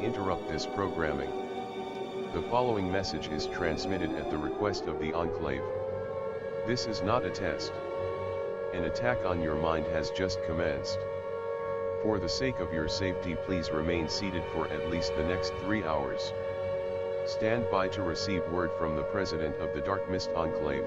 interrupt this programming. The following message is transmitted at the request of the Enclave. This is not a test. An attack on your mind has just commenced. For the sake of your safety, please remain seated for at least the next 3 hours. Stand by to receive word from the President of the Darkmist Enclave.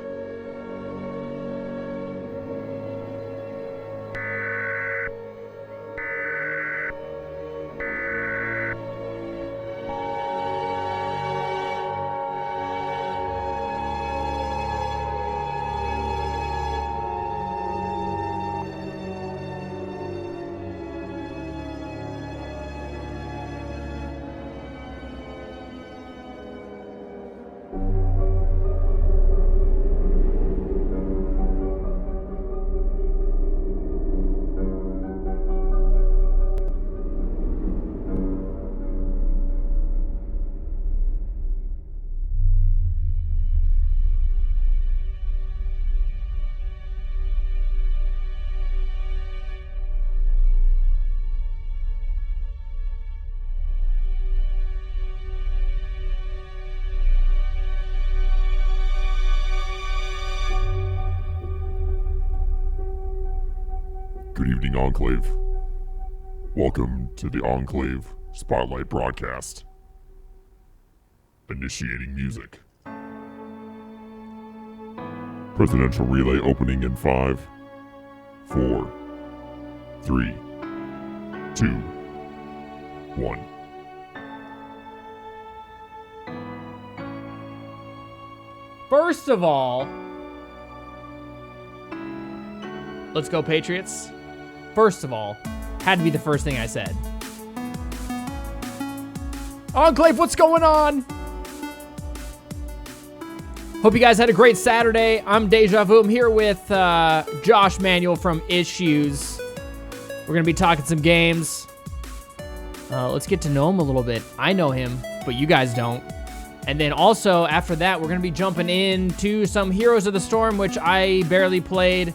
Good evening, Enclave. Welcome to the Enclave Spotlight Broadcast. Initiating music. Presidential Relay opening in 5, 4, 3, 2, 1. First of all, let's go Patriots. First of all, had to be the first thing I said. Enclave, what's going on? Hope you guys had a great Saturday. I'm DejaVu. I'm here with Josh, Manuel from Issues. We're going to be talking some games. Let's get to know him a little bit. I know him, but you guys don't. And then also, after that, we're going to be jumping into some Heroes of the Storm, which I barely played.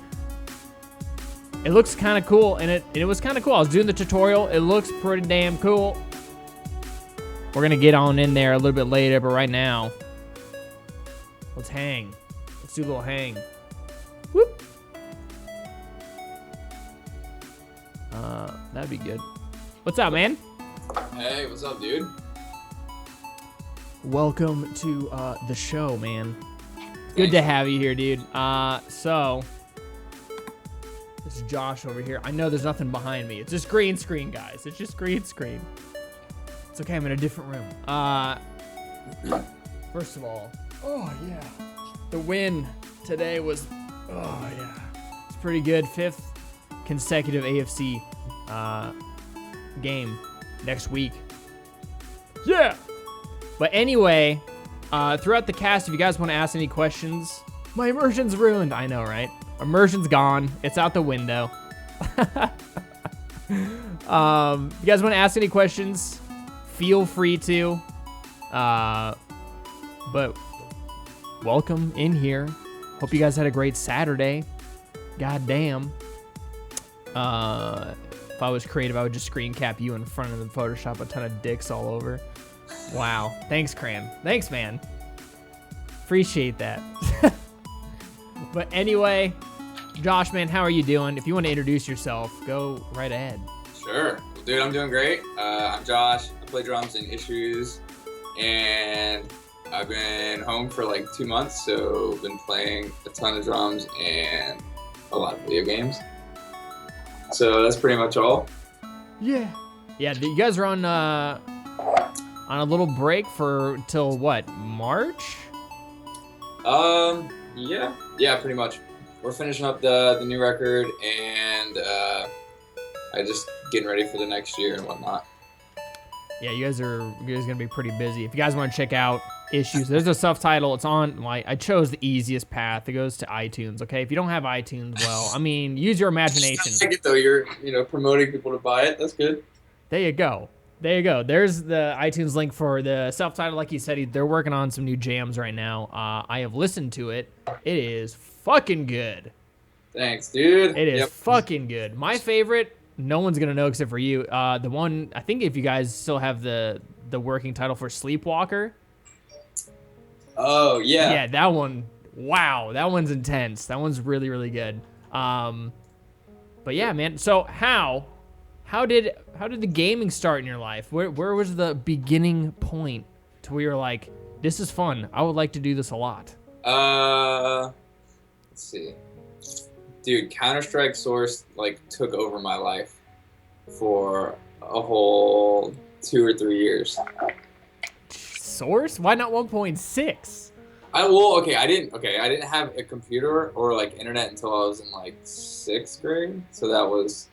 It looks kind of cool, and it was kind of cool. I was doing the tutorial. It looks pretty damn cool. We're going to get on in there a little bit later, but right now, let's hang. Let's do a little hang. Whoop. That'd be good. What's up, man? Hey, what's up, dude? Welcome to the show, man. Good to have you here, dude. So... This is Josh over here. I know there's nothing behind me. It's just green screen, guys. It's just green screen. It's okay. I'm in a different room. First of all, oh yeah, the win today was, oh yeah, it's pretty good. 5th consecutive AFC game next week. Yeah. But anyway, throughout the cast, if you guys want to ask any questions, my immersion's ruined. I know, right? Immersion's gone. It's out the window. You guys want to ask any questions, feel free to. But welcome in here. Hope you guys had a great Saturday. God damn. If I was creative, I would just screen cap you in front of the Photoshop a ton of dicks all over. Wow. Thanks, Cram. Thanks, man. Appreciate that. But anyway, Josh, man, how are you doing? If you want to introduce yourself, go right ahead. Sure. Dude, I'm doing great. I'm Josh. I play drums in Issues, and I've been home for like 2 months, so I've been playing a ton of drums and a lot of video games. So that's pretty much all. Yeah. Yeah, you guys are on a little break for till what, March? Yeah, pretty much. We're finishing up the new record, and I just getting ready for the next year and whatnot. Yeah, you guys gonna be pretty busy. If you guys want to check out Issues, there's a subtitle. It's on. I chose the easiest path. It goes to iTunes. Okay, if you don't have iTunes, well, I mean, use your imagination. I get though. You're promoting people to buy it. That's good. There you go. There's the iTunes link for the self-titled. Like you said, they're working on some new jams right now. I have listened to it. It is fucking good. Thanks, dude. It is fucking good. My favorite, no one's going to know except for you. The one, I think if you guys still have the the working title for Sleepwalker. Oh yeah. Yeah, that one. Wow, that one's intense. That one's really, really good. But yeah, man. So how did the gaming start in your life? Where was the beginning point to where you're like, this is fun. I would like to do this a lot. Let's see. Dude, Counter-Strike Source like took over my life for a whole 2 or 3 years. Source? Why not 1.6? I didn't have a computer or like internet until I was in like 6th grade. So that was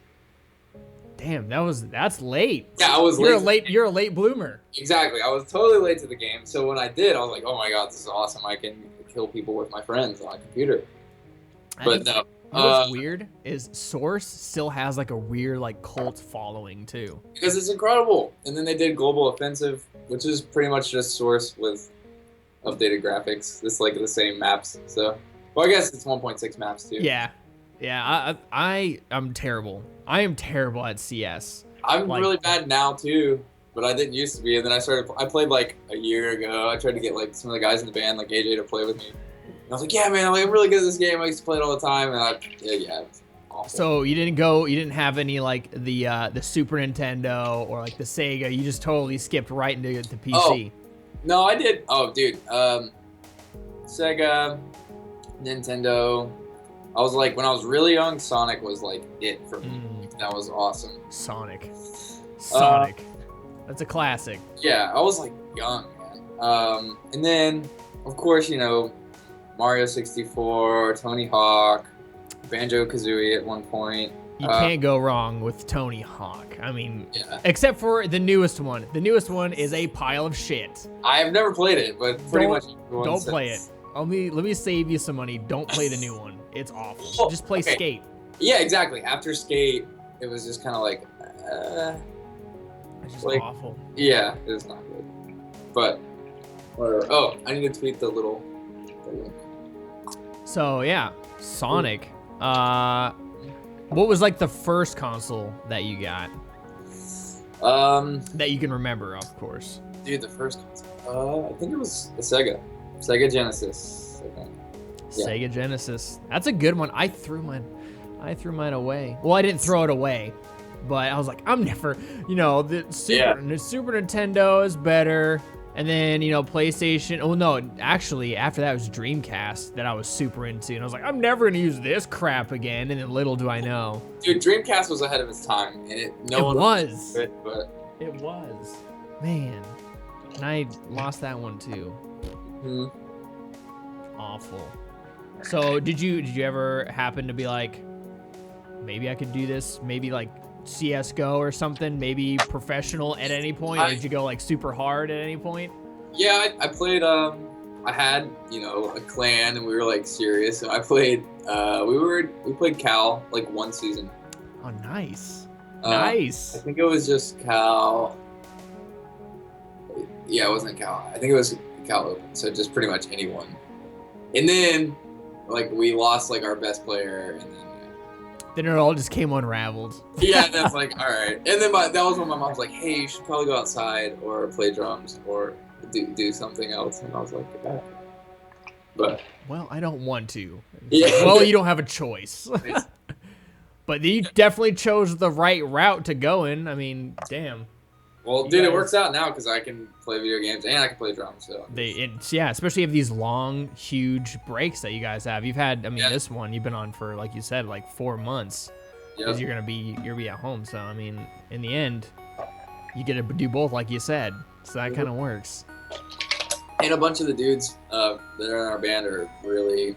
Damn, that's late. Yeah, I was late. You're a late bloomer. Exactly. I was totally late to the game. So when I did, I was like, "Oh my god, this is awesome. I can kill people with my friends on a computer." But no. What's weird is Source still has like a weird like cult following too. Because it's incredible. And then they did Global Offensive, which is pretty much just Source with updated graphics. It's like the same maps. So, well, I guess it's 1.6 maps too. Yeah. I'm terrible. I am terrible at CS. I'm really bad now too, but I didn't used to be. And then I played like a year ago. I tried to get like some of the guys in the band, like AJ, to play with me. And I was like, yeah, man, I'm really good at this game. I used to play it all the time. And it's awful. So you didn't have any like the Super Nintendo or like the Sega. You just totally skipped right into the PC. Oh, no, I did. Oh, dude. Sega, Nintendo. I was like, when I was really young, Sonic was like it for me. That was awesome. Sonic. That's a classic. Yeah, I was like young, man. And then, of course, Mario 64, Tony Hawk, Banjo-Kazooie at one point. You can't go wrong with Tony Hawk. I mean, yeah. Except for the newest one. The newest one is a pile of shit. I have never played it, but pretty much don't play it. Let me save you some money. Don't play the new one. It's awful. Just play Skate. Yeah, exactly. After Skate, it was just kind of like, it's just awful. Yeah, it was not good. But whatever. Oh, I need to tweet the link. So yeah, Sonic. What was like the first console that you got? That you can remember, of course. Dude, the first console. I think it was the Sega Genesis. I think. Yeah. Sega Genesis. That's a good one. I threw mine away. Well, I didn't throw it away, but I was like, I'm never, the Super Nintendo is better. And then, PlayStation. Oh, no, actually, after that was Dreamcast that I was super into. And I was like, I'm never going to use this crap again. And then little do I know. Dude, Dreamcast was ahead of its time. And it was. It was. Man. And I lost that one, too. Mm-hmm. Awful. So, did you ever happen to be like, maybe I could do this? Maybe, like, CSGO or something, maybe professional at any point, or did you go like super hard at any point? Yeah, I played. I had a clan, and we were like serious. So I played. We played Cal like one season. Oh, nice, nice. I think it was just Cal. Yeah, it wasn't Cal. I think it was Cal Open. So just pretty much anyone. And then like we lost like our best player, and then it all just came unraveled. Yeah, that's like, all right. And then that was when my mom was like, hey, you should probably go outside or play drums or do something else. And I was like, yeah. But well, I don't want to. Yeah. Well, you don't have a choice. But you definitely chose the right route to go in. I mean, damn. Well, dude, it works out now because I can play video games and I can play drums. So especially if these long, huge breaks that you guys have. You've had, this one you've been on for, like you said, like 4 months. Because you're gonna be at home. So I mean, in the end, you get to do both, like you said. So that kind of works. And a bunch of the dudes that are in our band are really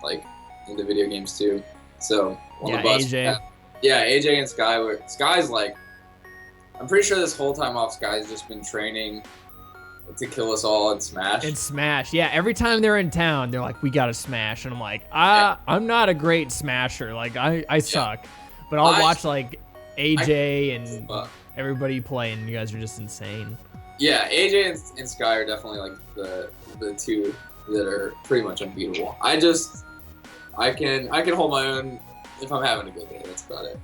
like into video games too. So on the bus, AJ. AJ and Sky. Sky's like. I'm pretty sure this whole time off, Sky's just been training to kill us all in Smash. Yeah. Every time they're in town, they're like, we gotta Smash. And I'm like, I'm not a great Smasher. Like, I suck. But I'll watch, like, AJ and everybody play, and you guys are just insane. Yeah, AJ and Sky are definitely, like, the two that are pretty much unbeatable. I can hold my own if I'm having a good day. That's about it.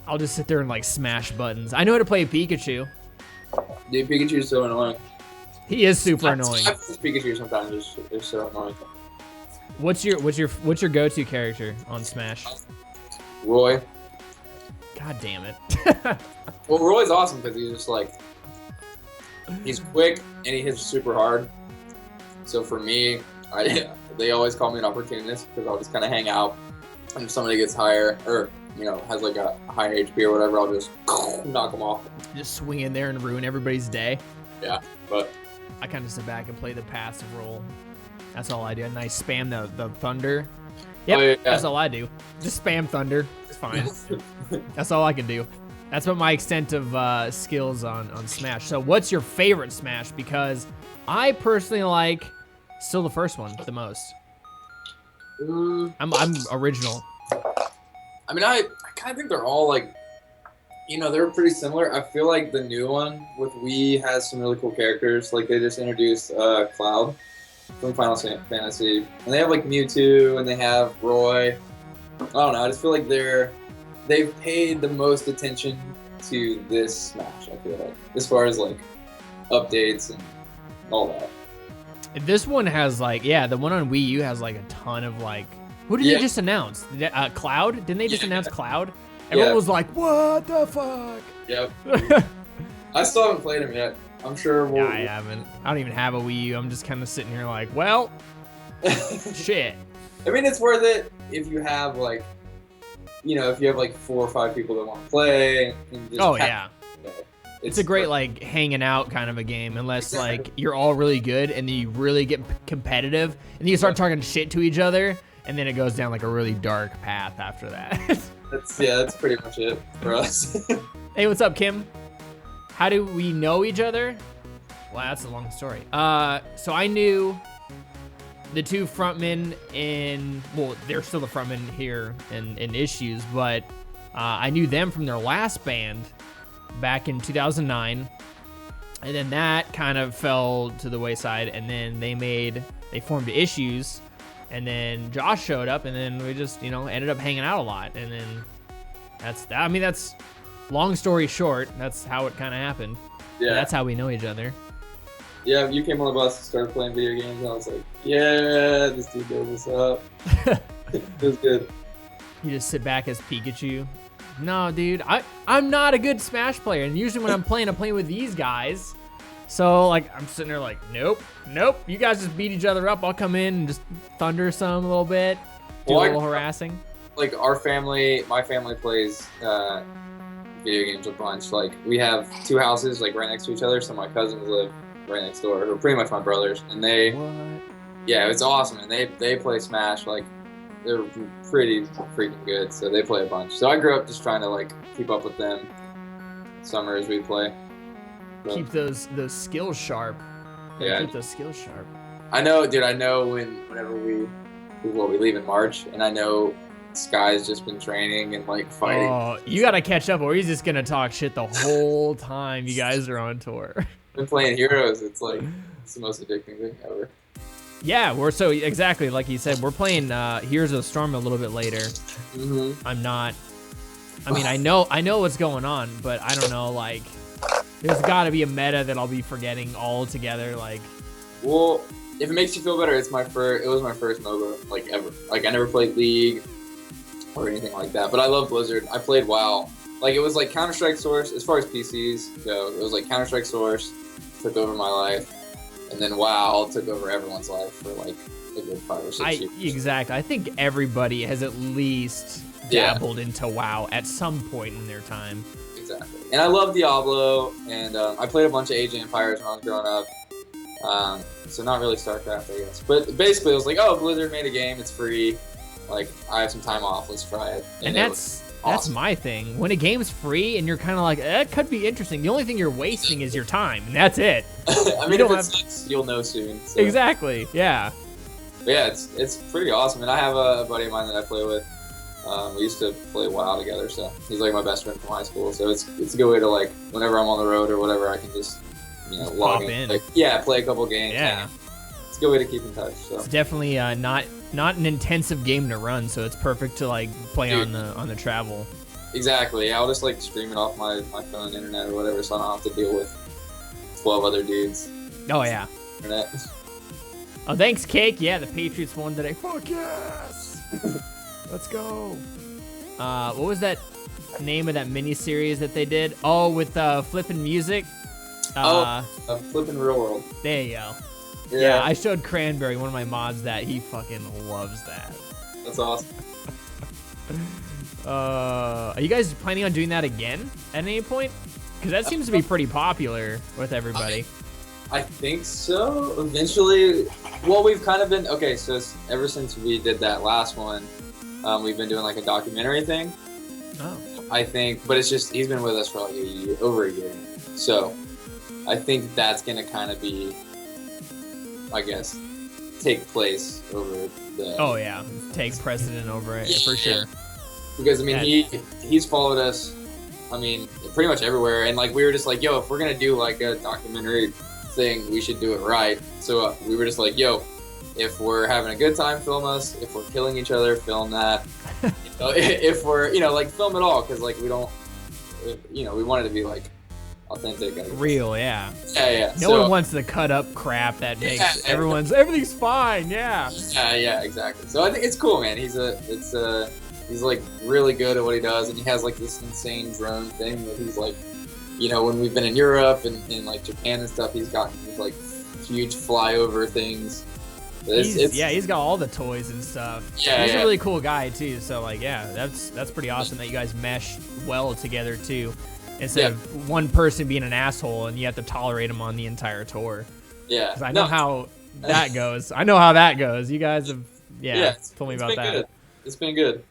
I'll just sit there and like smash buttons. I know how to play Pikachu. Dude, Pikachu's so annoying. He is super annoying. I think Pikachu sometimes is so annoying. What's your go-to character on Smash? Roy. God damn it. Well, Roy's awesome because he's just like, he's quick and he hits super hard. So for me, they always call me an opportunist because I'll just kind of hang out. And if somebody gets higher or, you know, has like a high HP or whatever, I'll just knock them off. Just swing in there and ruin everybody's day. Yeah, but I kind of sit back and play the passive role. That's all I do. And I spam the thunder. Yep, yeah. That's all I do. Just spam thunder. It's fine. That's all I can do. That's what my extent of skills on Smash. So what's your favorite Smash? Because I personally like still the first one the most. I'm original. I mean, I kind of think they're all like, you know, they're pretty similar. I feel like the new one with Wii has some really cool characters. Like they just introduced Cloud from Final Fantasy, and they have like Mewtwo and they have Roy. I don't know. I just feel like they've paid the most attention to this Smash. I feel like as far as like updates and all that. This one has like, yeah, the one on Wii U has like a ton of like, who did they just announce? Cloud? Didn't they just announce Cloud? Everyone was like, what the fuck? Yep. I still haven't played him yet. I'm sure we'll... I haven't. I don't even have a Wii U. I'm just kind of sitting here like, well, shit. I mean, it's worth it if you have like, you know, if you have like 4 or 5 people that want to play. And just yeah. It's a great like hanging out kind of a game, unless like you're all really good and then you really get competitive and then you start talking shit to each other, and then it goes down like a really dark path after that. That's pretty much it for us. Hey, what's up, Kim? How do we know each other? Wow, that's a long story. So I knew the 2 frontmen well, they're still the frontmen here in Issues, but I knew them from their last band back in 2009, and then that kind of fell to the wayside, and then they formed Issues, and then Josh showed up, and then we just, you know, ended up hanging out a lot, and then that's that. I mean, that's long story short, that's how it kind of happened. Yeah. That's how we know each other. Yeah, you came on the bus and started playing video games, and I was like, yeah, this dude knows what's up. It was good. You just sit back as Pikachu. No, dude, I'm not a good Smash player, and usually when I'm playing with these guys. So, like, I'm sitting there like, nope. You guys just beat each other up. I'll come in and just thunder some a little bit, do a little harassing. Like, my family plays video games a bunch. Like, we have 2 houses, like, right next to each other, so my cousins live right next door, who are pretty much my brothers, and yeah, it's awesome, and they play Smash, like, they're pretty freaking good, so they play a bunch. So I grew up just trying to like keep up with them. Summers we play. So. Keep those skills sharp. Yeah. Keep those skills sharp. I know, dude. I know whenever we leave in March, and I know Sky's just been training and like fighting. Oh, you gotta catch up, or he's just gonna talk shit the whole time you guys are on tour. Been playing Heroes. It's the most addicting thing ever. Yeah, we're so exactly like you said. We're playing Heroes of the Storm a little bit later. Mm-hmm. I mean, I know what's going on, but I don't know. Like, there's got to be a meta that I'll be forgetting altogether. Like, well, if it makes you feel better, it was my first MOBA like ever. Like, I never played League or anything like that, but I love Blizzard. I played WoW. Like, it was like Counter-Strike Source as far as PCs go. It was like Counter-Strike Source took over my life. And then WoW took over everyone's life for like a good 5 or 6 years. Exactly. I think everybody has at least dabbled into WoW at some point in their time. Exactly. And I love Diablo, and I played a bunch of Age of Empires when I was growing up. So not really StarCraft, I guess. But basically, it was like, oh, Blizzard made a game. It's free. Like, I have some time off. Let's try it. And that's my thing. When a game's free and you're kind of like, that could be interesting. The only thing you're wasting is your time, and that's it. I mean, if it sucks, you'll know soon. So. Exactly, yeah. But yeah, it's pretty awesome. And I have a buddy of mine that I play with. We used to play WoW together, so he's like my best friend from high school. So it's a good way to, like, whenever I'm on the road or whatever, I can just, you know, log in. Like, play a couple games. Yeah. It's a good way to keep in touch. So. It's definitely not an intensive game to run, so it's perfect to like play on the travel. Exactly. Yeah, I'll just like stream it off my phone, internet, or whatever, so I don't have to deal with 12 other dudes. Oh yeah. Internet. Oh, thanks, Cake. Yeah, the Patriots won today. Fuck yes. Let's go. What was that name of that mini series that they did? Oh, with flipping music. Flipping Real World. There you go. Yeah. Yeah, I showed Cranberry, one of my mods, that. He fucking loves that. That's awesome. Are you guys planning on doing that again at any point? Because that seems to be pretty popular with everybody. I think so. Eventually, well, we've kind of been okay. So ever since we did that last one, we've been doing like a documentary thing. Oh. I think, but it's just he's been with us for like a year, over a year. So I think that's gonna kind of be, I guess, take place over the. Oh yeah, take precedent over it for sure. Because I mean, he's followed us. I mean, pretty much everywhere, and like we were just like, yo, if we're gonna do like a documentary thing, we should do it right. So we were just like, yo, if we're having a good time, film us. If we're killing each other, film that. If we're, like, film it all, because like we don't, we want it to be like authentic, real, yeah. Yeah. No one wants the cut up crap that makes everything's fine. Yeah, exactly. So I think it's cool, man. He's like really good at what he does, and he has like this insane drone thing that he's like, when we've been in Europe and in like Japan and stuff, he's gotten these like huge flyover things. He's got all the toys and stuff. Yeah, he's a really cool guy too. So like, yeah, that's pretty awesome that you guys mesh well together too, instead of one person being an asshole and you have to tolerate him on the entire tour. Yeah, 'cause I know how that goes. You guys have told me about that. Good. It's been good.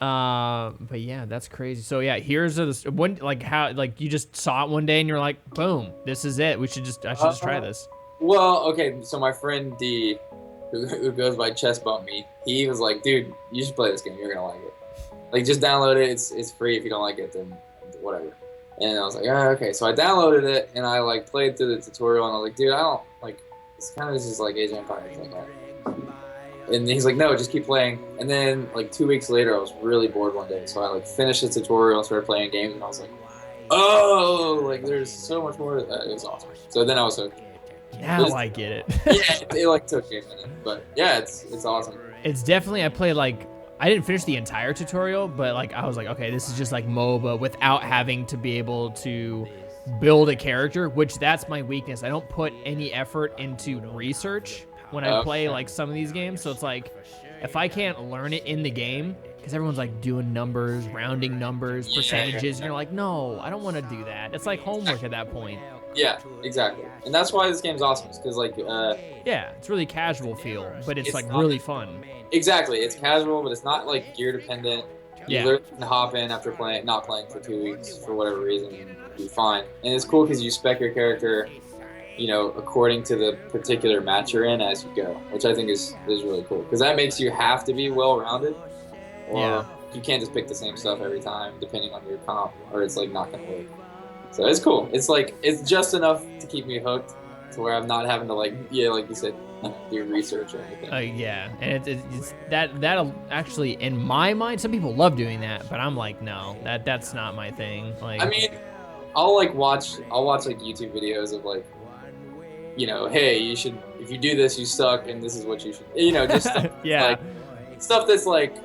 But yeah, that's crazy. So yeah, here's how you just saw it one day and you're like, boom, this is it. I should just try this. Well, okay, so my friend D, who goes by Chest Bump Me, he was like, dude, you should play this game. You're gonna like it. Like, just download it. It's free. If you don't like it, then whatever. And I was like, oh, okay. So I downloaded it and I like played through the tutorial and I was like, dude, I don't like. It's kind of just like Age of Empires, like that. And he's like, no, just keep playing. And then like 2 weeks later, I was really bored one day, so I like finished the tutorial and started playing games, and I was like, oh, like there's so much more to that. It was awesome. So then I was hooked. Now I get it. Yeah, it like took me a minute, but yeah, it's awesome. It's definitely, I played like, I didn't finish the entire tutorial, but like I was like, okay, this is just like MOBA without having to be able to build a character, which that's my weakness. I don't put any effort into research when I play like some of these games. So it's like, if I can't learn it in the game, because everyone's like doing numbers, rounding numbers, percentages, and you're like, no, I don't want to do that. It's like homework at that point. Yeah, exactly. And that's why this game's awesome, because like yeah, it's really casual feel, but it's like really fun. Exactly, it's casual, but it's not like gear dependent. You literally can hop in after not playing for 2 weeks for whatever reason, and be fine. And it's cool because you spec your character, according to the particular match you're in as you go, which I think is really cool, because that makes you have to be well-rounded, or you can't just pick the same stuff every time depending on your comp, or it's like not gonna work. So it's cool. It's like, it's just enough to keep me hooked to where I'm not having to like you said, do research or anything. Yeah, and it's that'll actually, in my mind, some people love doing that, but I'm like, no, that's not my thing. Like, I mean, I'll watch like YouTube videos of like, hey, you should, if you do this, you suck, and this is what you should, just stuff, like stuff that's like,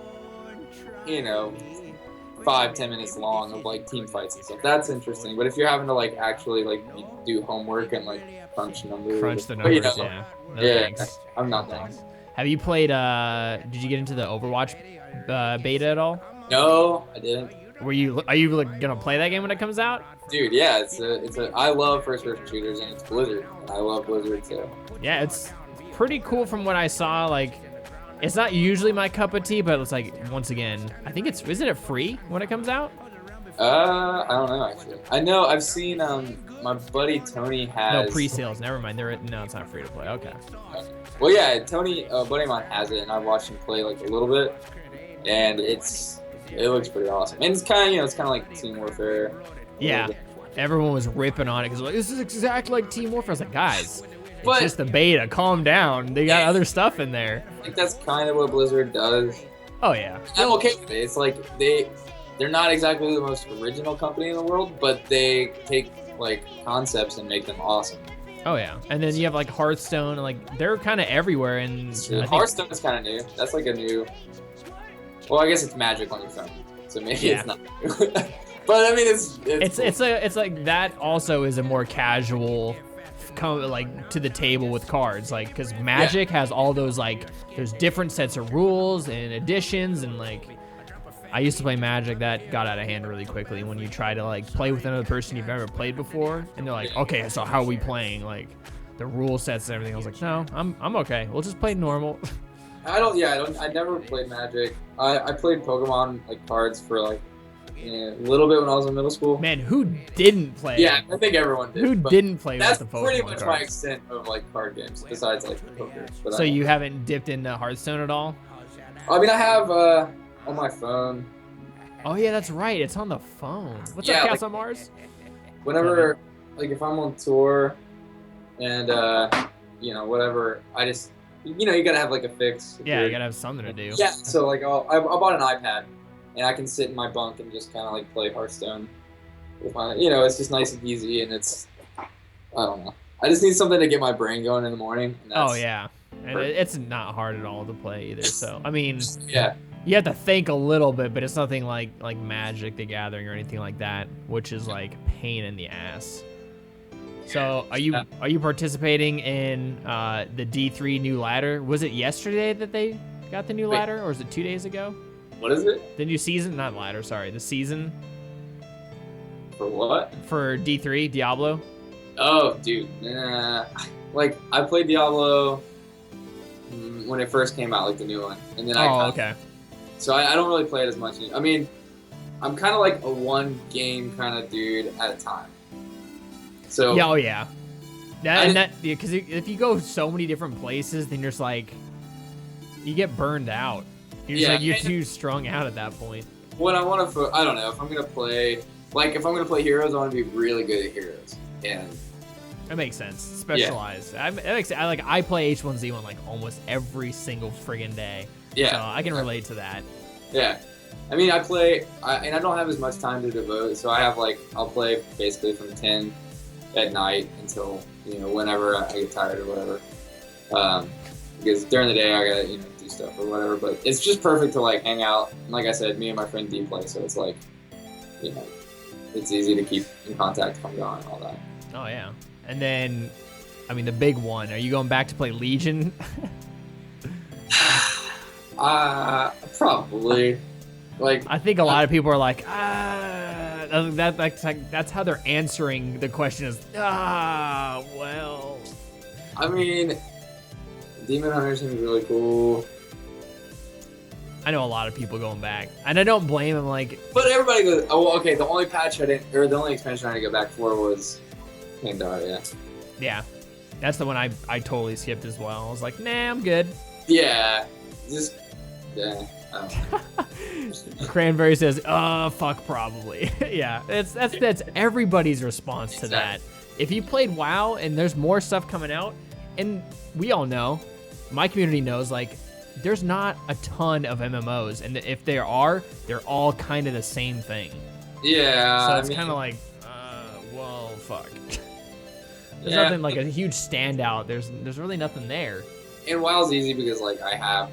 5-10 minutes long of like team fights and stuff. That's interesting. But if you're having to like actually like do homework and like crunch the numbers, I'm not down. Have you played? Did you get into the Overwatch beta at all? No, I didn't. Are you like, gonna play that game when it comes out? Dude, yeah, I love first-person shooters, and it's Blizzard, and I love Blizzard too. Yeah, it's pretty cool from what I saw. Like, it's not usually my cup of tea, but it's like, once again, I think isn't it free when it comes out? I don't know actually. I know I've seen my buddy Tony has. No pre-sales. Never mind. No, it's not free to play. Okay. Well, yeah, Tony, a buddy of mine has it, and I watched him play like a little bit, and it looks pretty awesome. And it's kind of like Team Warfare. Yeah, everyone was ripping on it because like, this is exactly like Team Warfare. I was like, guys, it's just the beta. Calm down. They got other stuff in there. I think that's kind of what Blizzard does. Oh yeah. I'm okay with it. It's like they're not exactly the most original company in the world, but they take like concepts and make them awesome. Oh yeah, and then you have like Hearthstone, and like they're kind of everywhere. And I think Hearthstone is kind of new. That's like a new. Well, I guess it's Magic on your phone, so maybe it's not new. But I mean, it's like that. Also, is a more casual, like to the table with cards, like because Magic has all those like there's different sets of rules and additions, and like I used to play Magic that got out of hand really quickly when you try to like play with another person you've never played before, and they're like, okay, so how are we playing? Like the rule sets and everything. I was like, no, I'm okay. We'll just play normal. I never played Magic. I played Pokemon like cards for like a little bit when I was in middle school. Man, who didn't play? Yeah, I think everyone did. Who didn't play with the Pokemon That's pretty much cards? my extent of like card games, besides like poker. But so you haven't dipped into Hearthstone at all? I mean, I have on my phone. Oh yeah, that's right. It's on the phone. What's up, Cats on Mars? Whenever, like, if I'm on tour, and whatever, I just, you gotta have like a fix. Yeah, you gotta have something to do. Yeah, so like, I bought an iPad, and I can sit in my bunk and just kind of like play Hearthstone. With my, it's just nice and easy, and it's, I don't know. I just need something to get my brain going in the morning. And that's yeah, and it's not hard at all to play either. So I mean, yeah. You have to think a little bit, but it's nothing like Magic the Gathering or anything like that, which is like pain in the ass. So are you participating in the D3 new ladder? Was it yesterday that they got the new ladder, or was it 2 days ago? What is it? The new season, not ladder, sorry, the season. For what? For D3 Diablo. Oh, dude, like I played Diablo when it first came out, like the new one, and then okay. So I don't really play it as much. I mean, I'm kind of like a one game kind of dude at a time. So yeah, because if you go so many different places, then you're just like, you get burned out. You're just like you're too strung out at that point. When I want to, I don't know if I'm gonna play. Like if I'm gonna play heroes, I want to be really good at heroes, and that makes sense. Specialized. Yeah. I play H1Z1 like almost every single friggin' day. Yeah, so I can relate to that. Yeah, I mean, I play, and I don't have as much time to devote, so I have I'll play basically from 10 at night until whenever I get tired or whatever. Because during the day I gotta do stuff or whatever. But it's just perfect to like hang out. And like I said, me and my friend D play, so it's like, it's easy to keep in contact if I'm gone and all that. Oh yeah, and then, I mean, the big one. Are you going back to play Legion? Probably. Like I think a lot of people are like, that's how they're answering the question is, well. I mean, Demon Hunter seems really cool. I know a lot of people going back, and I don't blame them. Like, but everybody goes, oh, well, okay. The only patch I didn't, or the only expansion I didn't go back for was Pandaria. Yeah, that's the one I totally skipped as well. I was like, nah, I'm good. Yeah, yeah. Cranberry says, fuck, probably. Yeah, that's everybody's response to that. If you played WoW and there's more stuff coming out, and we all know, my community knows, like, there's not a ton of MMOs, and if there are, they're all kind of the same thing. Yeah. So it's kind of like, well, fuck. There's nothing like a huge standout. There's really nothing there. And WoW's easy because like I have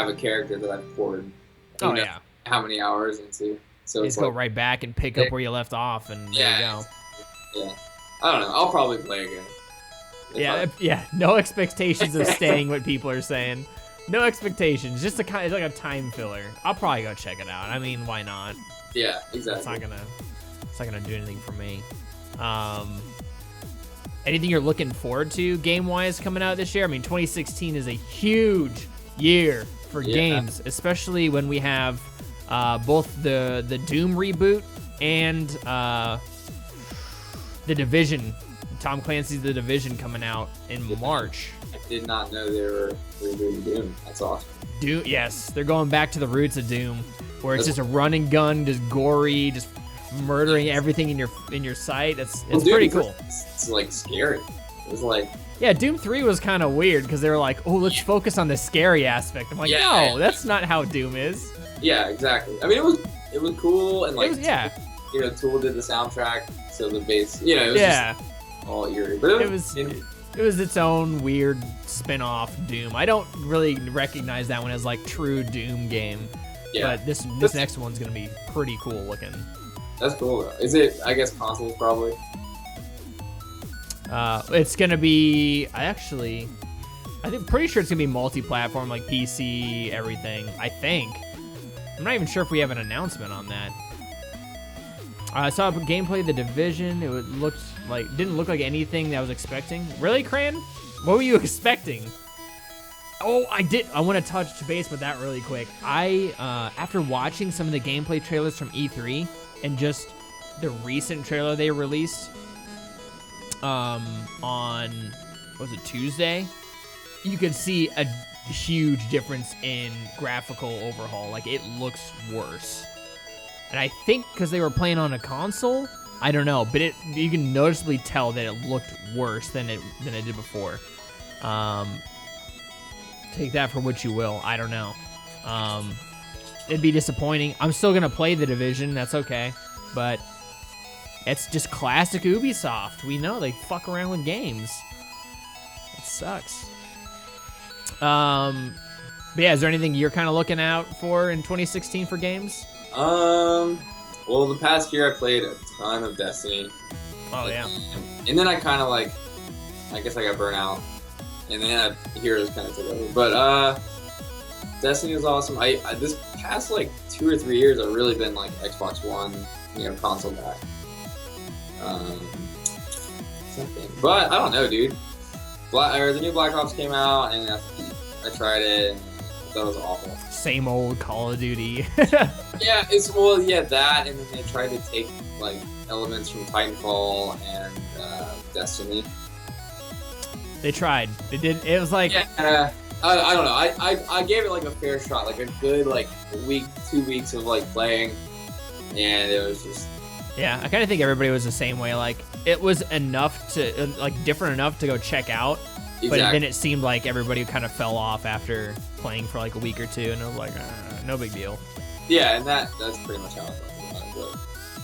a character that I've poured. Yeah. How many hours into? So you just go right back and pick up where you left off, and there you go. Yeah. I don't know. I'll probably play again. Yeah. No expectations of staying. What people are saying. No expectations. Just it's like a time filler. I'll probably go check it out. I mean, why not? Yeah, exactly. It's not gonna do anything for me. Anything you're looking forward to game-wise coming out this year? I mean, 2016 is a huge year for games, especially when we have both the Doom reboot and the Division. Tom Clancy's The Division coming out in March. I did not know they were rebooting Doom. That's awesome. Doom, yes, they're going back to the roots of Doom, where it's just a run and gun, just gory, just murdering everything in your sight. It's pretty cool. It's like scary. It was like, yeah, Doom 3 was kind of weird because they were like, oh, let's focus on the scary aspect. I'm like, no, that's not how Doom is. Yeah, exactly. I mean, it was cool, and like Tool did the soundtrack, so the bass, it was just all eerie. But it was its own weird spin-off Doom. I don't really recognize that one as like true Doom game. Yeah. But this next one's gonna be pretty cool looking. That's cool though. Is it? I guess consoles probably. It's gonna be. Pretty sure it's gonna be multi-platform, like PC, everything. I think. I'm not even sure if we have an announcement on that. I saw gameplay of The Division. It didn't look like anything that I was expecting. Really, Cran? What were you expecting? Oh, I want to touch base with that really quick. After watching some of the gameplay trailers from E3 and just the recent trailer they released on, was it Tuesday? You could see a huge difference in graphical overhaul. Like, it looks worse. And I think because they were playing on a console, I don't know, but you can noticeably tell that it looked worse than it did before. Take that for what you will. I don't know. It'd be disappointing. I'm still gonna play The Division. That's okay, but it's just classic Ubisoft. We know they fuck around with games. It sucks. But yeah, is there anything you're kind of looking out for in 2016 for games? Well, the past year I played a ton of Destiny. Oh yeah. And then I kind of I guess I got burnt out. And then Heroes kind of took over. But Destiny was awesome. I this past 2 or 3 years I've really been Xbox One, console back. Something. But I don't know, dude. The new Black Ops came out and I tried it and I thought it was awful. Same old Call of Duty. Yeah, that, and then they tried to take elements from Titanfall and Destiny. They tried. They did. It was I don't know. I gave it a fair shot, a good week, 2 weeks of playing, and it was just. Yeah, I kind of think everybody was the same way. It was enough to different enough to go check out, exactly. But then it seemed like everybody kind of fell off after playing for a week or two, and it was no big deal. Yeah, and that's pretty much how I felt about it.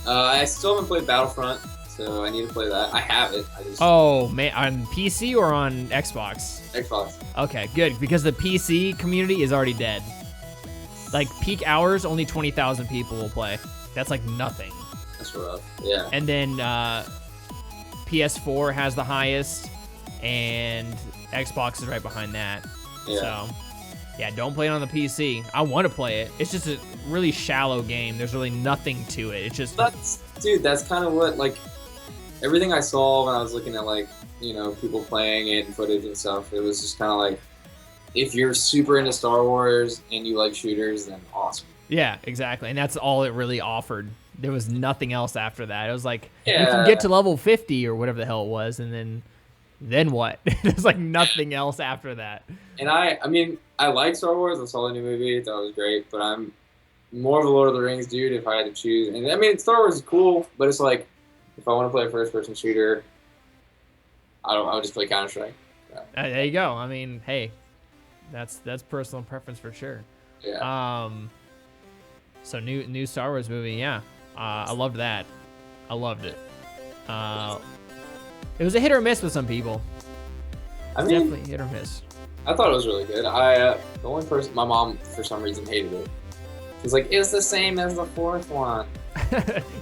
But, I still haven't played Battlefront. So I need to play that. I have it. Oh man, on PC or on Xbox? Xbox. Okay, good, because the PC community is already dead. Peak hours, only 20,000 people will play. That's nothing. That's rough. Yeah. And then PS4 has the highest, and Xbox is right behind that. Yeah. So yeah, don't play it on the PC. I want to play it. It's just a really shallow game. There's really nothing to it. It's just. That's kind of what everything I saw when I was looking at people playing it and footage and stuff, it was just kind of if you're super into Star Wars and you like shooters, then awesome. Yeah, exactly. And that's all it really offered. There was nothing else after that. It was you can get to level 50 or whatever the hell it was, and then what? There's nothing else after that. And I like Star Wars. I saw the new movie. I thought it was great, but I'm more of a Lord of the Rings dude if I had to choose. And Star Wars is cool, but it's if I want to play a first-person shooter, I would just play Counter-Strike. Yeah. There you go. Hey, that's personal preference for sure. Yeah. So new Star Wars movie, yeah. I loved that. I loved it. It was a hit or miss with some people. Definitely hit or miss. I thought it was really good. The only person, my mom for some reason hated it. She's it's the same as the fourth one.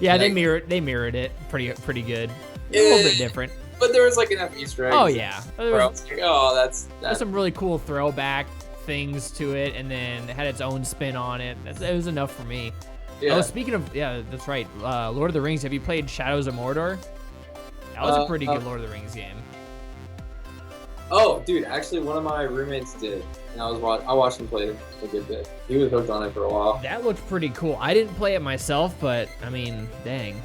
Yeah, they mirrored it pretty good. A little bit different. But there was enough Easter eggs. Oh yeah. There's some really cool throwback things to it, and then it had its own spin on it. It was enough for me. Yeah. Oh, speaking of, yeah, that's right. Lord of the Rings. Have you played Shadows of Mordor? That was a pretty good Lord of the Rings game. Oh, dude, actually, one of my roommates did, and I watched him play it a good bit. He was hooked on it for a while. That looked pretty cool. I didn't play it myself, but dang.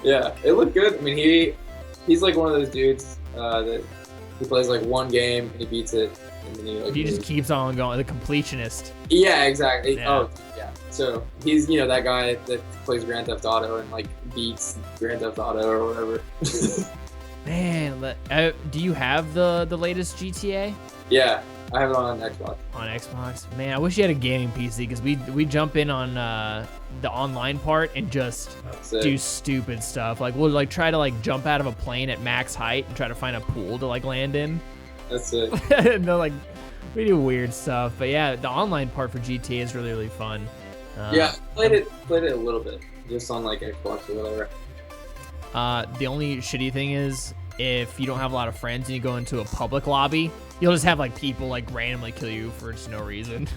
Yeah, it looked good. He's one of those dudes that he plays one game and he beats it, and then he just keeps on going. The completionist. Yeah, exactly. Yeah. Oh, yeah. So he's that guy that plays Grand Theft Auto and beats Grand Theft Auto or whatever. Man, do you have the latest GTA? Yeah. I have it on Xbox. On Xbox? Man, I wish you had a gaming PC because we jump in on the online part and just do stupid stuff. Like we'll like try to like jump out of a plane at max height and try to find a pool to like land in. That's it. And they're like, we do weird stuff. But yeah, the online part for GTA is really, really fun. Yeah, played it a little bit, just on like Xbox or whatever. The only shitty thing is if you don't have a lot of friends and you go into a public lobby, you'll just have like people like randomly kill you for just no reason.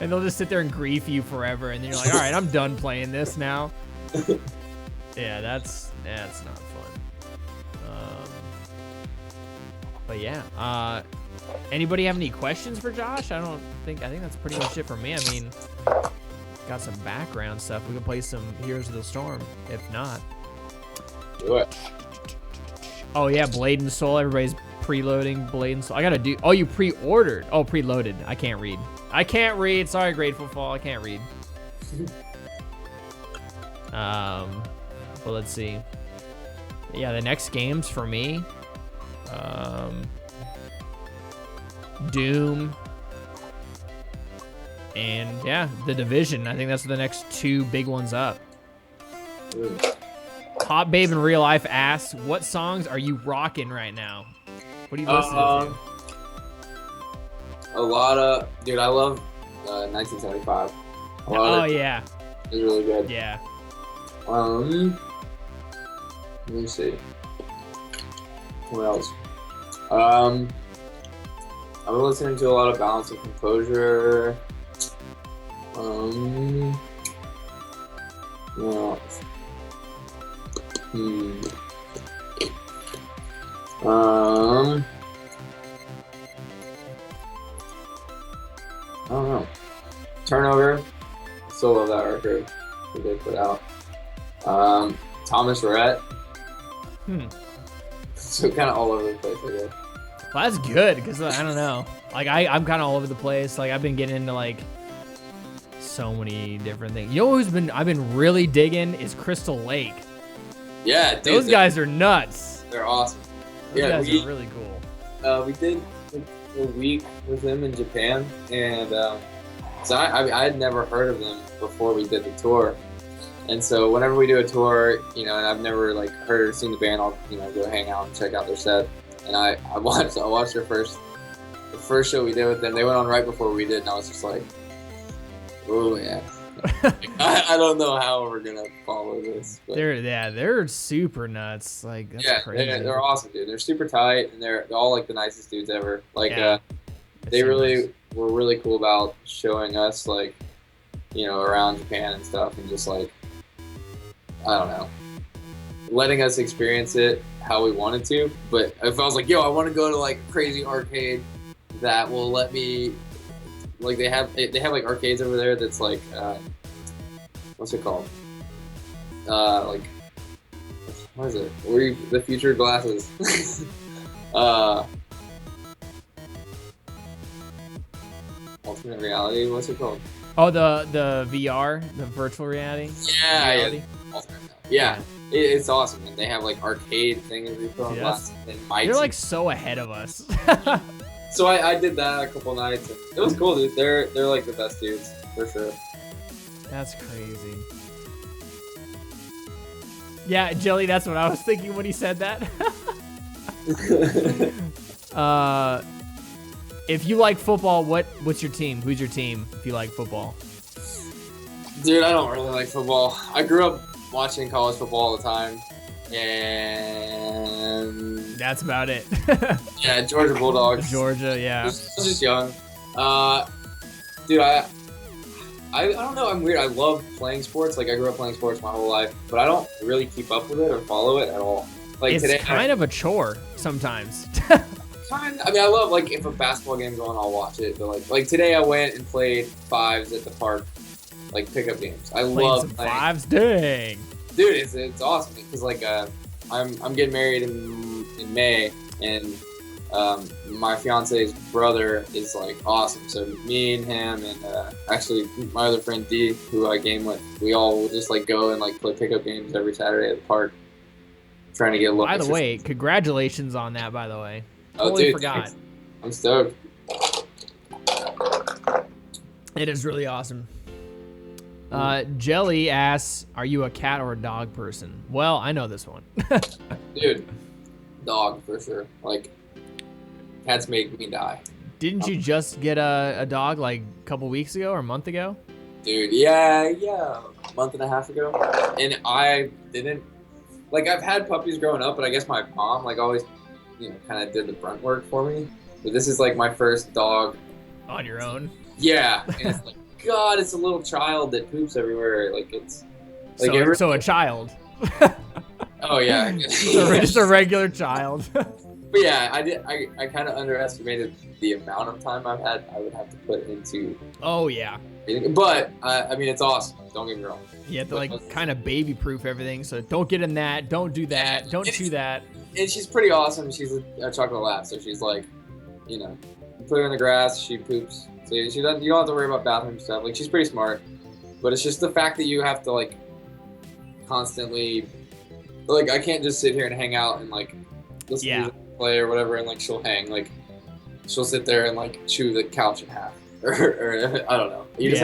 And they'll just sit there and grief you forever, and then you're like, all right, I'm done playing this now. Yeah, that's not fun. But yeah, anybody have any questions for Josh? I think that's pretty much it for me. I mean, got some background stuff. We can play some Heroes of the Storm. If not, do it. Oh yeah, Blade and Soul. Everybody's preloading Blade and Soul. I gotta do. Oh, you pre-ordered. Oh, preloaded. I can't read. Sorry, Grateful Fall. I can't read. Well, let's see. Yeah, the next games for me. Doom. And yeah, The Division. I think that's the next two big ones up. Ooh. Hot Babe in Real Life asks, what songs are you rocking right now? What are you listening to? A lot of, dude, I love 1975. Oh yeah. It's really good. Yeah. Let me see. What else? I've been listening to a lot of Balance and Composure. What else? I don't know. Turnover. Still love that record that they put out. Thomas Rhett. So kind of all over the place, I guess. Well, that's good because I don't know. Like I'm kind of all over the place. Like I've been getting into like so many different things. You know who's I've been really digging is Crystal Lake. Yeah, dude, those guys are nuts. They're awesome. Those guys are really cool. We did like, a week with them in Japan, and so I had never heard of them before we did the tour. And so whenever we do a tour, you know, and I've never like heard or seen the band, I'll go hang out and check out their set. And I watched the first show we did with them. They went on right before we did, and I was just like, oh yeah. I don't know how we're gonna follow this. But they're super nuts. Like that's crazy. They're awesome, dude. They're super tight, and they're all like the nicest dudes ever. Like they really were really cool about showing us like, around Japan and stuff, and just like, I don't know, letting us experience it how we wanted to. But if I was like, yo, I want to go to like crazy arcade that will let me, like they have like arcades over there that's like, what's it called? Like, what is it? The future glasses. Alternate reality. What's it called? Oh, the VR, the virtual reality. Yeah. It's awesome, and they have like arcade things we put on glasses. They're like so ahead of us. So I did that a couple nights. And it was cool, dude. They're like the best dudes for sure. That's crazy. Yeah, Jelly, that's what I was thinking when he said that. If you like football, what's your team? Who's your team if you like football? Dude, I don't really like football. I grew up watching college football all the time, and that's about it. Yeah, Georgia Bulldogs. Georgia, yeah. I was just young. Dude, I don't know. I'm weird. I love playing sports. Like I grew up playing sports my whole life, but I don't really keep up with it or follow it at all. Like it's today, kind of a chore sometimes. I mean, I love like if a basketball game's going, I'll watch it. But like today, I went and played fives at the park, like pickup games. I love playing fives. Dang, dude, it's awesome because like I'm getting married in May, and my fiance's brother is like awesome. So me and him and actually my other friend D, who I game with, we all will just like go and like play pickup games every Saturday at the park, trying to get a little. By the way, congratulations on that. By the way, oh, totally dude, forgot. thanks. I'm stoked. It is really awesome. Jelly asks, are you a cat or a dog person? Well, I know this one. Dude, dog for sure. Like, cats make me die. Didn't you just get a dog like a couple weeks ago or a month ago? Dude, yeah, a month and a half ago. And I didn't, like, I've had puppies growing up, but I guess my mom, like, always, kind of did the brunt work for me. But this is, like, my first dog. On your own? Yeah. And it's like, God, it's a little child that poops everywhere. Like, it's, like, so a child. Oh, yeah. Just a regular child. But yeah, I kind of underestimated the amount of time I would have to put into. Oh yeah. But I mean, it's awesome. Don't get me wrong. You have to like kind of baby-proof everything. So don't get in that. Don't do that. Don't chew that. And she's pretty awesome. She's a chocolate lab, so she's like, you put her in the grass, she poops. So she doesn't. You don't have to worry about bathroom stuff. Like she's pretty smart. But it's just the fact that you have to like constantly, like I can't just sit here and hang out and like listen to music, play or whatever, and like she'll hang. Like she'll sit there and like chew the couch in half, or I don't know. You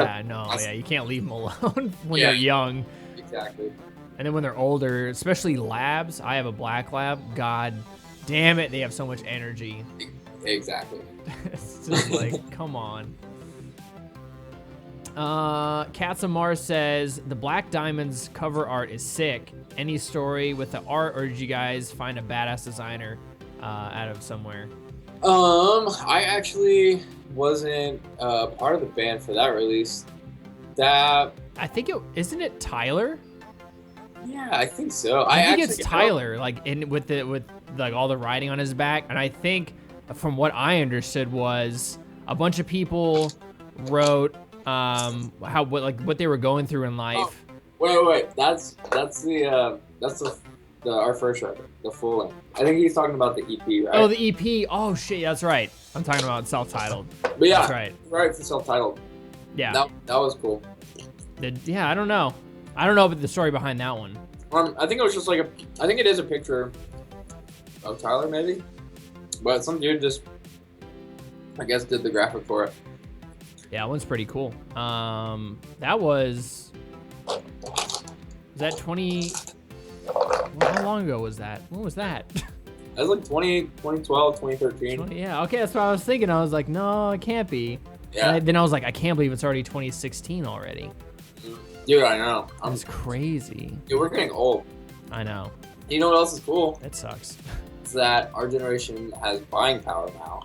can't leave them alone when they're young. Exactly. And then when they're older, especially labs, I have a black lab. God damn it, they have so much energy. Exactly. It's just like, come on. Cats of Mars says the Black Diamonds cover art is sick. Any story with the art, or did you guys find a badass designer out of somewhere? I actually wasn't part of the band for that release. I think isn't it Tyler? Yeah, I think so. I think it's Tyler, like with like all the writing on his back, and I think from what I understood was a bunch of people wrote what they were going through in life. Oh, wait, that's the our first record, the full length. I think he's talking about the EP, right? Oh, the EP. Oh shit, that's right. I'm talking about self-titled. But yeah, that's right for self-titled. Yeah, that was cool. I don't know. I don't know about the story behind that one. I think it was just like I think it is a picture of Tyler, maybe. But some dude just, I guess, did the graphic for it. Yeah, that one's pretty cool. That was that 20? How long ago was that? When was that? That was like 2012, 2013. Yeah, okay, that's what I was thinking. I was like, no, it can't be. Yeah. Then I was like, I can't believe it's already 2016 already. Dude, I know. That's crazy. Dude, we're getting old. I know. You know what else is cool? It sucks. It's that our generation has buying power now.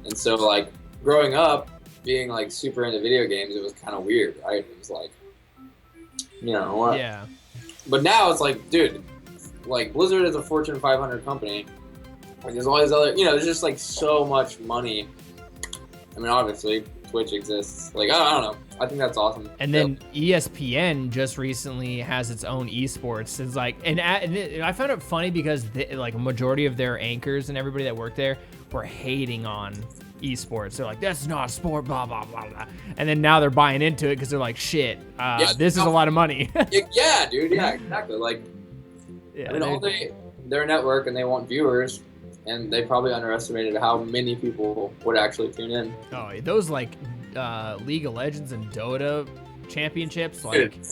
And so, like, growing up, being, like, super into video games, it was kind of weird, right? It was like, what? Yeah. But now it's like, dude, like, Blizzard is a Fortune 500 company. Like, there's all these other, there's just, like, so much money. I mean, obviously, Twitch exists. Like, I don't know. I think that's awesome. And then ESPN just recently has its own esports. It's like, and I found it funny because like a majority of their anchors and everybody that worked there were hating on esports. They're like, that's not a sport, blah, blah, blah, blah. And then now they're buying into it because they're like, shit, this is a lot of money. Yeah, dude. Yeah, exactly. Like, I mean, they're a network and they want viewers. And they probably underestimated how many people would actually tune in. Oh, those like League of Legends and Dota championships, like dude,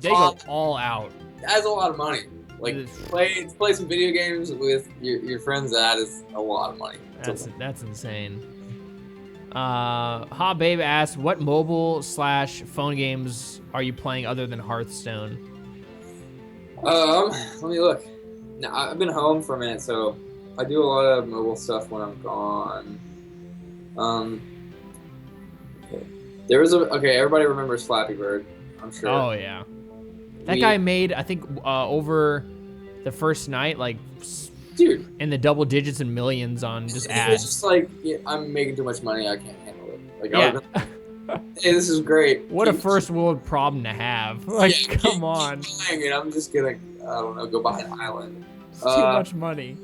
they go all out. That's a lot of money. Like play some video games with your friends. That is a lot of money. That's insane. Ha Babe asked, what mobile/phone games are you playing other than Hearthstone? Let me look. Now I've been home for a minute, so I do a lot of mobile stuff when I'm gone. Okay. There was everybody remembers Flappy Bird, I'm sure. Oh yeah. That guy made, I think, over the first night, like, dude, in the double digits and millions on just ads. It's just like, I'm making too much money, I can't handle it. Like, hey, this is great. What a first world problem to have. Like, come on. And I'm just gonna, I don't know, go buy an island. It's too much money.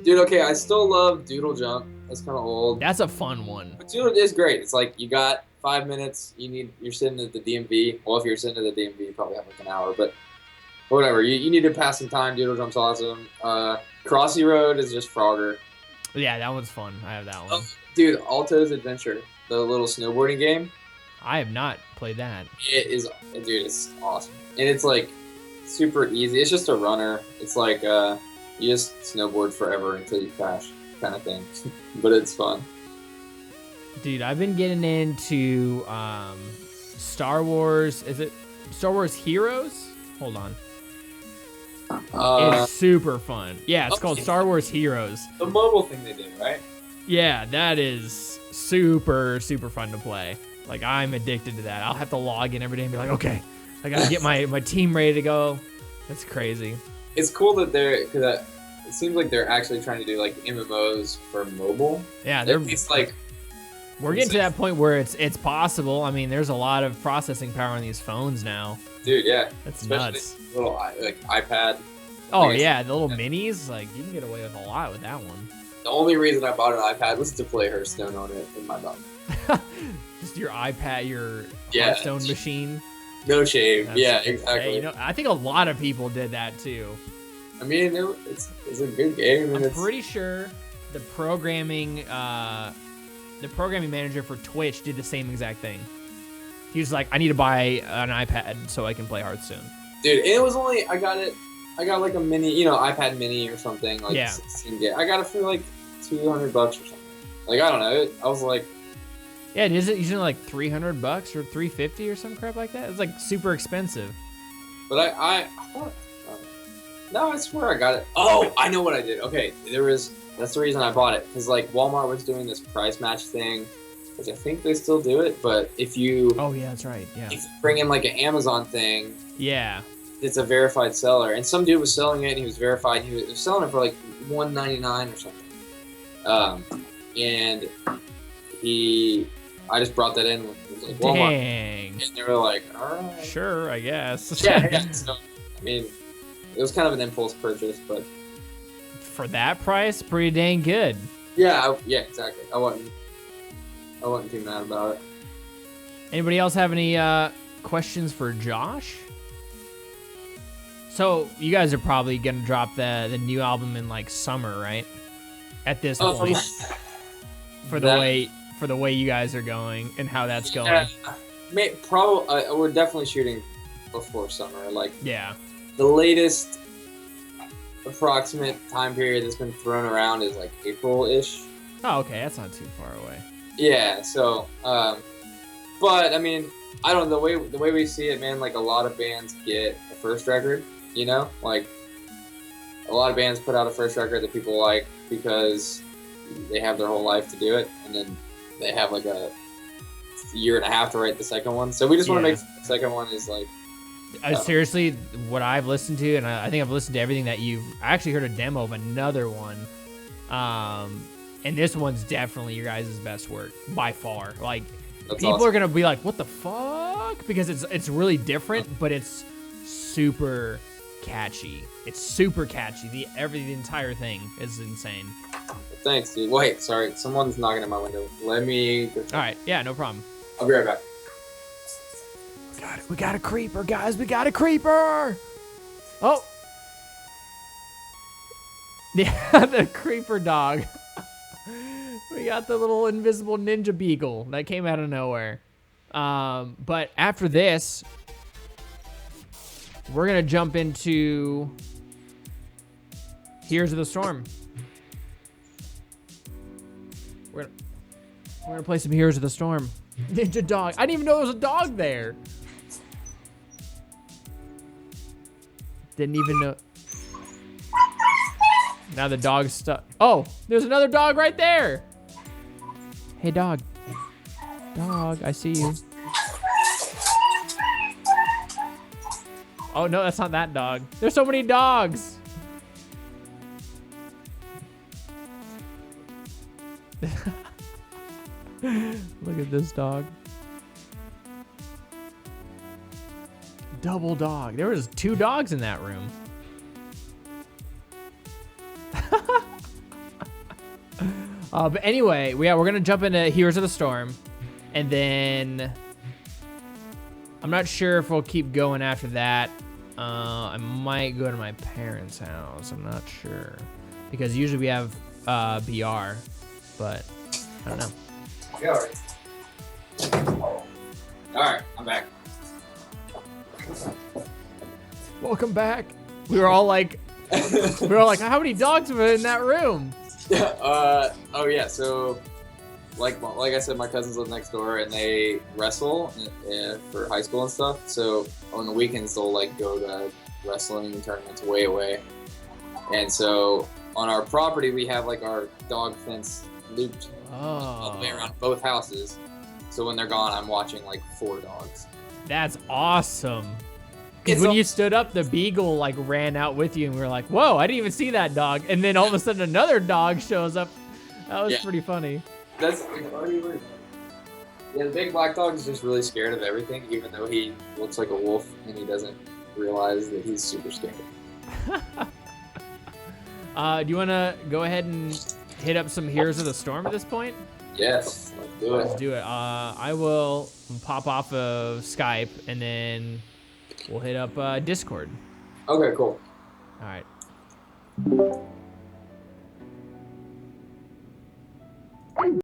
Dude, okay, I still love Doodle Jump. That's kind of old. That's a fun one. But Doodle is great. It's like you got 5 minutes. You're sitting at the DMV. Well, if you're sitting at the DMV, you probably have like an hour. But whatever. You need to pass some time. Doodle Jump's awesome. Crossy Road is just Frogger. Yeah, that one's fun. I have that one. Dude, Alto's Adventure, the little snowboarding game. I have not played that. It is, dude, it's awesome. And it's like super easy. It's just a runner. It's like you just snowboard forever until you crash kind of thing. But it's fun. Dude, I've been getting into Star Wars. Is it Star Wars Heroes? Hold on. It's super fun. Yeah, it's called Star Wars Heroes. The mobile thing they did, right? Yeah, that is super, super fun to play. Like, I'm addicted to that. I'll have to log in every day and be like, okay, I gotta get my team ready to go. That's crazy. It's cool that because it seems like they're actually trying to do like MMOs for mobile. Yeah, it's like we're getting to that point where it's possible. I mean, there's a lot of processing power on these phones now. Dude, yeah, that's especially nuts. Little like iPad. Oh yeah, the little minis. Like you can get away with a lot with that one. The only reason I bought an iPad was to play Hearthstone on it in my dog. Just your iPad, your Yeah. Hearthstone machine. No shame. That's- Yeah, exactly. Hey, you know, I think a lot of people did that too. I mean, it's a good game. And I'm pretty sure the programming manager for Twitch did the same exact thing. He was like, I need to buy an iPad so I can play Hearthstone. Dude, and it was only I got like a mini, iPad mini or something, like Yeah. 16 gig. I got it for like $200 or something. Like I don't know. I was like, Yeah, is it usually like $300 or $350 or some crap like that? It's like super expensive. but I thought, no, I swear I got it. Oh, I know what I did. Okay, that's the reason I bought it, because like Walmart was doing this price match thing, which I think they still do it. But if you Oh yeah, that's right. Yeah. if you bring in like an Amazon thing, Yeah. it's a verified seller, and some dude was selling it, and he was verified. He was selling it for like $199 or something. And I just brought that in. It was like Walmart, Dang. and they were like, "All right, Sure, I guess. yeah." So, I mean, it was kind of an impulse purchase, but For that price, pretty dang good. yeah, exactly. I wasn't too mad about it. Anybody else have any questions for Josh? So you guys are probably gonna drop the new album in like summer, right? At this point, for the way you guys are going and how that's going. Probably, we're definitely shooting before summer. Like, Yeah. the latest approximate time period that's been thrown around is like April-ish. Oh, okay, that's not too far away. Yeah. So, but I mean, I don't know, the way we see it, man. Like a lot of bands get a first record. Like a lot of bands put out a first record that people like because they have their whole life to do it, and then they have like a year and a half to write the second one. So we just want to make the second one is like. Seriously, what I've listened to, and I think I've listened to everything that I actually heard a demo of another one. And this one's definitely your guys' best work by far. Like, That's people awesome. are gonna be like, "What the fuck?" Because it's really different, but it's super catchy. It's super catchy. The entire thing is insane. Thanks, dude. Wait, sorry, someone's knocking at my window. Let me. All right, yeah, no problem. I'll be right back. We got a creeper, guys. We got a creeper. Oh. Yeah, the creeper dog. We got the little invisible ninja beagle that came out of nowhere. But after this, we're going to jump into Heroes of the Storm. We're going to play some Heroes of the Storm. Ninja dog. I didn't even know there was a dog there. Didn't even know. Now the dog's stuck. Oh, there's another dog right there. Hey, dog. Dog, I see you. Oh, no, that's not that dog. There's so many dogs. Look at this dog. Double dog. There was 2 dogs in that room. But anyway, we're gonna jump into Heroes of the Storm, and then I'm not sure if we'll keep going after that. I might go to my parents' house. I'm not sure because usually we have BR, but I don't know. Yeah. All right, I'm back. Welcome back. We were all like, how many dogs were in that room? Yeah. Oh yeah. So, like I said, my cousins live next door, and they wrestle for high school and stuff. So on the weekends, they'll like go to wrestling tournaments way away. And so on our property, we have like our dog fence looped all the way around both houses. So when they're gone, I'm watching like 4 dogs. That's awesome. Because when you stood up, the beagle like ran out with you, and we were like, "Whoa, I didn't even see that dog." And then all of a sudden, another dog shows up. That was pretty funny. That's the big black dog is just really scared of everything, even though he looks like a wolf and he doesn't realize that he's super scared. Do you want to go ahead and hit up some Heroes of the Storm at this point? Yes, let's do it. Let's do it. I will pop off of Skype, and then we'll hit up Discord. Okay, cool. All right.